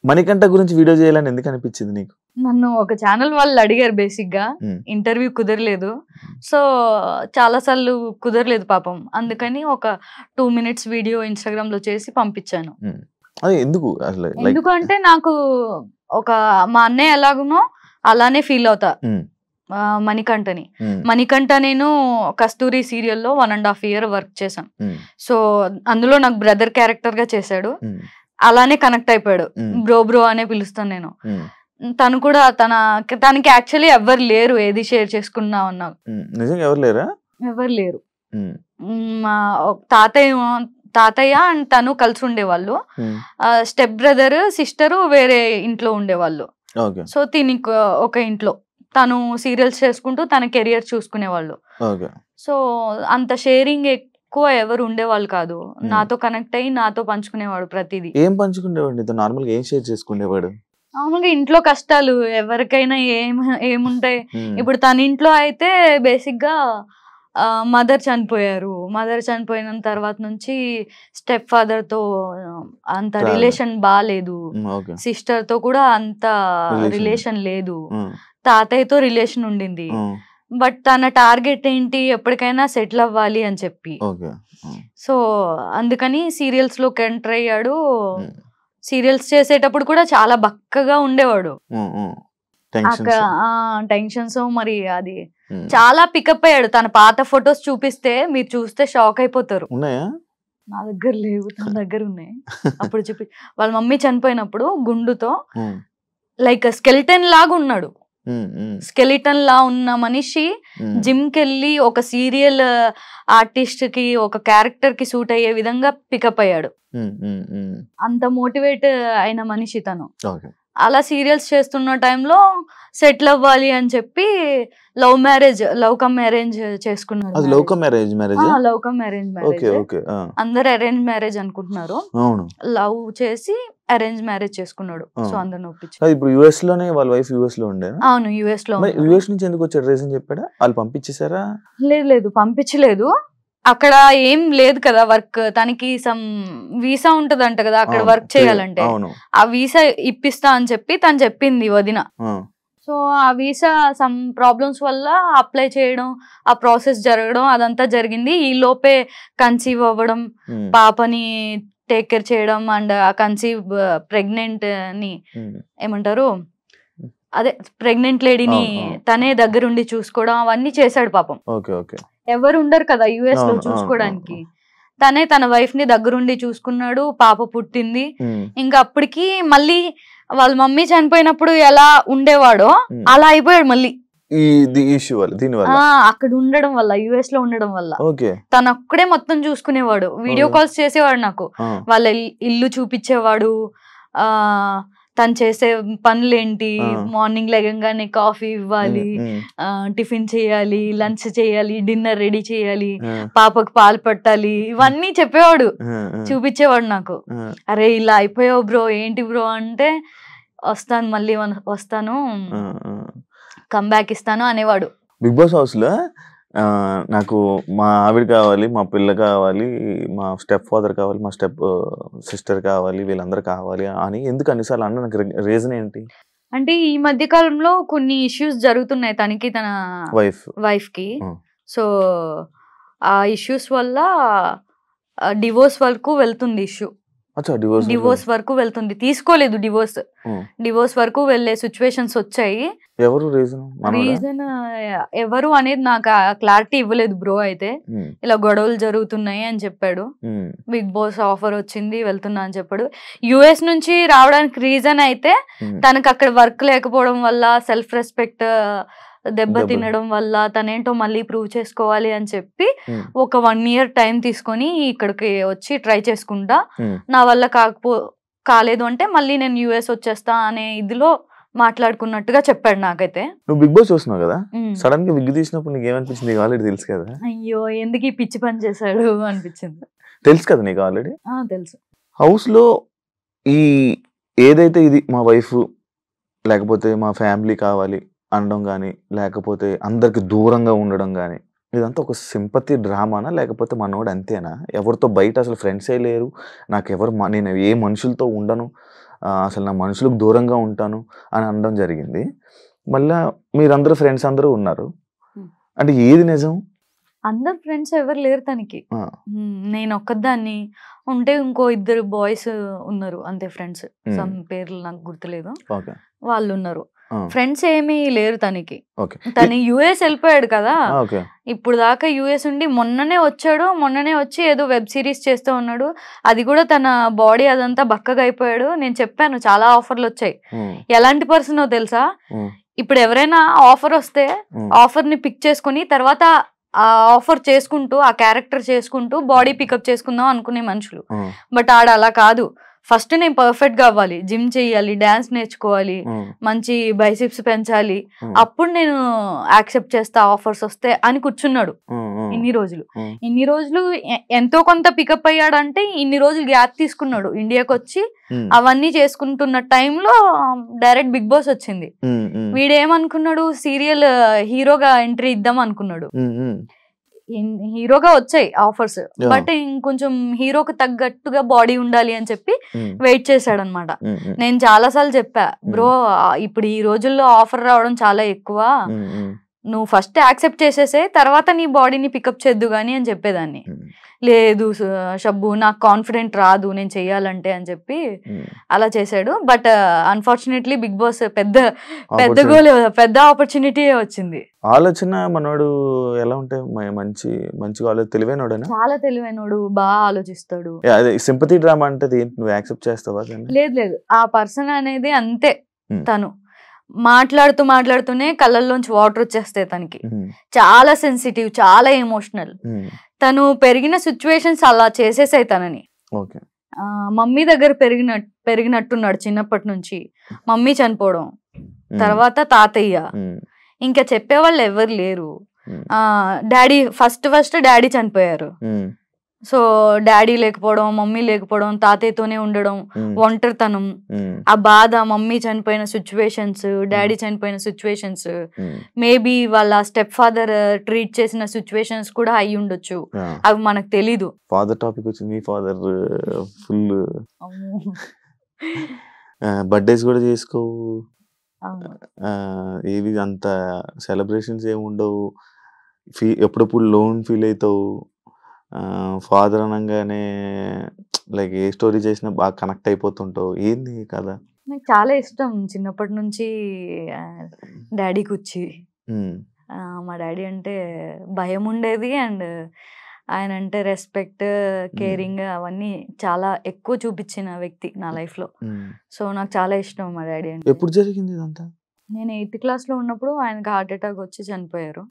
మణికంఠ గురించి వీడియో చేయాలని ఎందుకు అనిపించింది నీకు? నన్ను ఒక ఛానల్ వాళ్ళు అడిగారు బేసిక్ గా, ఇంటర్వ్యూ కుదరలేదు. సో చాలా సార్లు కుదరలేదు పాపం, అందుకని ఒక 2 minutes వీడియో ఇన్స్టాగ్రామ్ లో చేసి పంపించాను. అది ఎందుకు అసలు? ఎందుకంటే నాకు ఒక మా అన్నయ్య ఎలాగునో అలానే ఫీల్ అవుతా మణికంఠని. మణికంఠ నేను కస్తూరి సీరియల్లో 1.5 year వర్క్ చేశాను. సో అందులో నాకు బ్రదర్ క్యారెక్టర్ గా చేశాడు. అలానే కనెక్ట్ అయిపోయాడు. బ్రో బ్రో అనే పిలుస్తాను నేను. తను కూడా తనకి యాక్చువల్లీ ఎవరు లేరు ఏది షేర్ చేసుకున్నా అన్నా. నిజంగా ఎవరు లేరా? ఎవరు లేరు. మా తాతయ్య అండ్ తను కలిసి ఉండేవాళ్ళు. స్టెప్ బ్రదర్ సిస్టర్ వేరే ఇంట్లో ఉండేవాళ్ళు. సో దీనికి ఒక ఇంట్లో తను సీరియల్స్ చేసుకుంటూ తన కెరియర్ చూసుకునేవాళ్ళు. సో అంత షేరింగ్ ఎక్కువ ఎవరు ఉండేవాళ్ళు కాదు. నాతో కనెక్ట్ అయ్యి నాతో పంచుకునేవాడు ప్రతిదీ. ఏం పంచుకునేవాడు? నార్మల్ గా ఏం షేర్ చేసుకునేవాడు? మామూలుగా ఇంట్లో కష్టాలు ఎవరికైనా ఏముంటాయి. ఇప్పుడు తన ఇంట్లో అయితే బేసిక్ గా మదర్ చనిపోయారు. మదర్ చనిపోయిన తర్వాత నుంచి స్టెప్ ఫాదర్ తో అంత రిలేషన్ బాలేదు. సిస్టర్ తో కూడా అంత రిలేషన్ లేదు. తాతయ్యతో రిలేషన్ ఉండింది. బట్ తన టార్గెట్ ఏంటి, ఎప్పటికైనా సెటిల్ అవ్వాలి అని చెప్పి. సో అందుకని సీరియల్స్ లోకి ఎంటర్ అయ్యాడు. సీరియల్స్ చేసేటప్పుడు కూడా చాలా బక్కగా ఉండేవాడు. టెన్షన్స్ మరి అది చాలా పికప్ అయ్యాడు. తన పాత ఫొటోస్ చూపిస్తే మీరు చూస్తే షాక్ అయిపోతారు. నా దగ్గర లేవు, తన దగ్గర ఉన్నాయి. అప్పుడు చూపి వాళ్ళ మమ్మీ చనిపోయినప్పుడు గుండుతో లైక్ స్కెలిటన్ లాగా ఉన్నాడు. స్కెలిటన్ లా ఉన్న మనిషి జిమ్ కెళ్ళి ఒక సీరియల్ ఆర్టిస్ట్ కి ఒక క్యారెక్టర్ కి సూట్ అయ్యే విధంగా పికప్ అయ్యాడు. అంత మోటివేట్ అయిన మనిషి తను. అలా సీరియల్స్ చేస్తున్న టైంలో సెటిల్ అవ్వాలి అని చెప్పి లవ్ కమ్ అరేంజ్ చేసుకున్నారు. Love come arrange marriage. అందరు అరేంజ్ మ్యారేజ్ అనుకుంటున్నారు. లవ్ చేసి అరేంజ్ మ్యారేజ్ చేసుకున్నాడు. సో అందరిని ఒప్పించి. ఇప్పుడు యుఎస్ లోనే వాళ్ళ వైఫ్ యుఎస్ లో ఉండే? అవును, యుఎస్ లో. యుఎస్ నుంచి ఎందుకు వచ్చాడు? రీజన్ చెప్పాడా? వాళ్ళు పంపించేసారా? లేదు పంపించలేదు. అక్కడ ఏం లేదు కదా వర్క్. తనకి సమ్ వీసా ఉంటదంట కదా అక్కడ వర్క్ చేయాలంటే. ఆ వీసా ఇప్పిస్తా అని చెప్పి తను చెప్పింది వదిన. సో ఆ వీసా సమ్ ప్రాబ్లమ్స్ వల్ల అప్లై చేయడం, ఆ ప్రాసెస్ జరగడం అదంతా జరిగింది. ఈ లోపే కన్సీవ్ అవ్వడం, పాపని టేక్ కేర్ చేయడం అండ్ ఆ కన్సీవ్ ప్రెగ్నెంట్ ని ఏమంటారు అదే ప్రెగ్నెంట్ లేడీని తనే దగ్గరుండి చూసుకోవడం అవన్నీ చేశాడు పాపం. ఎవరు ఉండరు కదా యుఎస్ లో చూసుకోవడానికి. తనే తన వైఫ్ ని దగ్గరుండి చూసుకున్నాడు. పాప పుట్టింది. ఇంకా అప్పటికి మళ్ళీ వాళ్ళ మమ్మీ చనిపోయినప్పుడు ఎలా ఉండేవాడో అలా అయిపోయాడు మళ్ళీ. అక్కడ ఉండడం వల్ల, యుఎస్ లో ఉండడం వల్ల తను అక్కడే మొత్తం చూసుకునేవాడు. వీడియో కాల్స్ చేసేవాడు నాకు. వాళ్ళ ఇల్లు చూపించేవాడు. తను చేసే పనులేంటి, మార్నింగ్ లేగంగానే కాఫీ ఇవ్వాలి, టిఫిన్ చేయాలి, లంచ్ చేయాలి, డిన్నర్ రెడీ చేయాలి, పాపకు పాలు పట్టాలి, ఇవన్నీ చెప్పేవాడు, చూపించేవాడు నాకు. అరే ఇలా అయిపోయావు బ్రో, ఏంటి బ్రో అంటే వస్తాను మళ్ళీ వస్తాను, కంబ్యాక్ ఇస్తాను అనేవాడు. బిగ్ బాస్ హౌస్ లో నాకు మా ఆవిడ కావాలి, మా పిల్ల కావాలి, మా స్టెప్ ఫాదర్ కావాలి, మా స్టెప్ సిస్టర్ కావాలి, వీళ్ళందరూ కావాలి అని ఎందుకు అన్నిసార్లు అన్న? నాకు రీజన్ ఏంటి అంటే ఈ మధ్య కాలంలో కొన్ని ఇష్యూస్ జరుగుతున్నాయి తనకి, తన వైఫ్ కి. సో ఆ ఇష్యూస్ వల్ల డివోర్స్ వరకు వెళ్తుంది ఇష్యూ. డివోర్స్ వరకు వెళ్తుంది. తీసుకోలేదు డివోర్స్ వరకు వెళ్లే సిచ్యువేషన్స్ వచ్చాయి. రీజన్ ఎవరు అనేది నాకు క్లారిటీ ఇవ్వలేదు బ్రో. అయితే ఇలా గొడవలు జరుగుతున్నాయి అని చెప్పాడు. బిగ్ బాస్ ఆఫర్ వచ్చింది వెళ్తున్నా అని చెప్పాడు. యుఎస్ నుంచి రావడానికి రీజన్ అయితే తనకు అక్కడ వర్క్ లేకపోవడం వల్ల, సెల్ఫ్ రెస్పెక్ట్ దెబ్బ తినడం వల్ల, తనేంటో మళ్ళీ ప్రూవ్ చేసుకోవాలి అని చెప్పి ఒక 1 year టైం తీసుకొని ఇక్కడికి వచ్చి ట్రై చేసుకుంటా, నా వల్ల కాలేదు అంటే మళ్ళీ నేను యుఎస్ వచ్చేస్తా అనే ఇదిలో మాట్లాడుకున్నట్టుగా చెప్పాడు నాకైతే. నువ్వు బిగ్ బాస్ చూస్తున్నావు కదా, సడన్ గా విగ్ తీసినప్పుడు నీకు ఏమనిపించింది? ఆల్రెడీ తెలుసు కదా. అయ్యో ఎందుకు ఈ పిచ్చి పని చేశాడు అనిపించింది. తెలుసు కదా నీకు ఆల్రెడీ? తెలుసు. హౌస్ లో ఈ ఏదైతే ఇది మా వైఫ్ లేకపోతే మా ఫ్యామిలీ కావాలి అనడం కానీ, లేకపోతే అందరికి దూరంగా ఉండడం కానీ, ఇదంతా ఒక సింపతి డ్రామానా లేకపోతే మనోడు అంతేనా? ఎవరితో బయట అసలు ఫ్రెండ్సే లేరు, నాకు ఎవరు, నేను ఏ మనుషులతో ఉండను, అసలు నా మనుషులకు దూరంగా ఉంటాను అని అనడం జరిగింది. మళ్ళా మీరందరూ ఫ్రెండ్స్ అందరూ ఉన్నారు. అంటే ఏది నిజం? అందరు ఫ్రెండ్స్ ఎవరు లేరు తనకి. నేను ఒక్కదాన్ని ఉంటే ఇంకో 2 బాయ్స్ ఉన్నారు అంతే ఫ్రెండ్స్. సమ్ పేర్లు నాకు గుర్తులేదు. వాళ్ళు ఉన్నారు. ఫ్రెండ్స్ ఏమీ లేరు తనకి. తను యుఎస్ వెళ్ళిపోయాడు కదా, ఇప్పుడు దాకా యుఎస్ ఉండి మొన్ననే వచ్చి ఏదో వెబ్ సిరీస్ చేస్తూ ఉన్నాడు. అది కూడా తన బాడీ అదంతా బక్కగా అయిపోయాడు. నేను చెప్పాను చాలా ఆఫర్లు వచ్చాయి. ఎలాంటి పర్సనో తెలుసా, ఇప్పుడు ఎవరైనా ఆఫర్ వస్తే ఆఫర్ ని పిక్ చేసుకుని తర్వాత ఆ ఆఫర్ చేసుకుంటూ ఆ క్యారెక్టర్ చేసుకుంటూ బాడీ పికప్ చేసుకుందాం అనుకునే మనుషులు. బట్ ఆడ అలా కాదు. ఫస్ట్ నేను పర్ఫెక్ట్ గా అవ్వాలి, జిమ్ చెయ్యాలి, డాన్స్ నేర్చుకోవాలి, మంచి బైసిప్స్ పెంచాలి, అప్పుడు నేను యాక్సెప్ట్ చేస్తా ఆఫర్స్ వస్తే అని కూర్చున్నాడు ఇన్ని రోజులు. ఎంతో కొంత పికప్ అయ్యాడంటే ఇన్ని రోజులు గ్యాప్ తీసుకున్నాడు. ఇండియాకి వచ్చి అవన్నీ చేసుకుంటున్న టైంలో డైరెక్ట్ బిగ్ బాస్ వచ్చింది. వీడేమనుకున్నాడు, సీరియల్ హీరోగా ఎంట్రీ ఇద్దాం అనుకున్నాడు. హీరోగా వచ్చాయి ఆఫర్స్, బట్ ఇంకొంచెం హీరోకి తగ్గట్టుగా బాడీ ఉండాలి అని చెప్పి వెయిట్ చేశాడనమాట. నేను చాలా సార్లు చెప్పా, బ్రో ఇప్పుడు ఈ రోజుల్లో ఆఫర్ రావడం చాలా ఎక్కువ, నువ్వు ఫస్ట్ యాక్సెప్ట్ చేసేసే తర్వాత నీ బాడీని పికప్ చేద్దు గానీ అని చెప్పేదాన్ని. లేదు షబ్బు నాకు కాన్ఫిడెంట్ రాదు నేను చెయ్యాలంటే అని చెప్పి అలా చేశాడు. బట్ అన్ఫార్చునేట్లీ బిగ్ బాస్ పెద్ద ఆపర్చునిటీ వచ్చింది. ఆలోచన మనోడు ఎలా ఉంటే మంచి తెలివైనోడు, చాలా తెలివైనోడు, బాగా ఆలోచిస్తాడు. సింపతి డ్రామా అంటే నువ్వు యాక్సెప్ట్ చేస్తావా? లేదు, ఆ పర్సన్ అనేది అంతే. తను మాట్లాడుతూనే కళ్ళల్లోంచి వాటర్ వచ్చేస్తాయి తనకి. చాలా సెన్సిటివ్, చాలా ఎమోషనల్. తను పెరిగిన సిచ్యువేషన్స్ అలా చేసేసాయి తనని. మమ్మీ దగ్గర పెరిగినట్టున్నాడు చిన్నప్పటి నుంచి. మమ్మీ చనిపోవడం, తర్వాత తాతయ్య, ఇంకా చెప్పేవాళ్ళు ఎవరు లేరు. డాడీ ఫస్ట్ డాడీ చనిపోయారు. సో డాడీ లేకపోవడం, మమ్మీ లేకపోవడం, తాతయ్యతోనే ఉండడం, ఒంటరితనం, ఆ బాధ, మమ్మీ చనిపోయిన సిచ్యువేషన్స్, డాడీ చనిపోయిన సిచ్యువేషన్స్, మేబీ వాళ్ళ స్టెప్ ఫాదర్ ట్రీట్ చేసిన సిచ్యువేషన్స్ కూడా అయి ఉండొచ్చు, అవి మనకు తెలీదు. ఫాదర్ టాపిక్ వచ్చింది. మీ ఫాదర్ ఫుల్ బర్త్డేస్ కూడా చేసుకోవు, ఏవి అంత సెలబ్రేషన్స్ ఏమి ఉండవు, ఎప్పుడప్పుడు లోన్ ఫీల్ అవుతావు. ఫాదర్ అనగానే లైక్ ఏ స్టోరీ చేసినా బాగా కనెక్ట్ అయిపోతుంటావు. ఏంది కదా, నాకు చాలా ఇష్టం చిన్నప్పటి నుంచి డాడీ కూర్చి. మా డాడీ అంటే భయం ఉండేది, అండ్ ఆయన అంటే రెస్పెక్ట్, కేరింగ్ అవన్నీ చాలా ఎక్కువ చూపించిన వ్యక్తి నా లైఫ్ లో. సో నాకు చాలా ఇష్టం మా డాడీ అంటే. ఎప్పుడు జరిగింది ఇదంతా? నేను 8th క్లాస్ లో ఉన్నప్పుడు ఆయనకి హార్ట్ అటాక్ వచ్చి చనిపోయారు.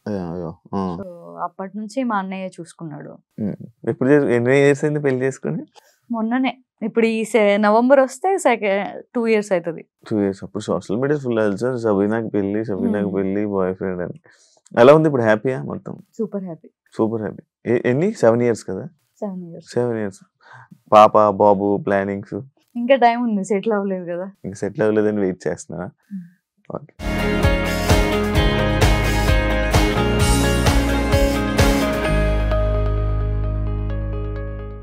సో అప్పటి నుంచి మా అన్నయ్య చూసుకున్నాడు. ఎప్పుడు ఎన్ని ఇయర్స్ అయింది పెళ్లి చేసుకుని? మొన్ననే, ఇప్పుడు ఈ నవంబర్ వస్తే 2 years అవుతుంది. 2 years. అప్పుడు సోషల్ మీడియా ఫుల్ సార్, సబీనాకి పెళ్లి బాయ్ ఫ్రెండ్ అని. ఎలా ఉంది ఇప్పుడు? హ్యాపీయా? మొత్తం సూపర్ హ్యాపీ. ఎన్ని 7 years కదా? 7 years. పాప బాబు ప్లానింగ్స్? ఇంకా టైం ఉంది, సెటిల్ అవ్వలేదు కదా. ఇంకా సెటిల్ అవ్వలేదని వెయిట్ చేస్తున్నా. ఓకే.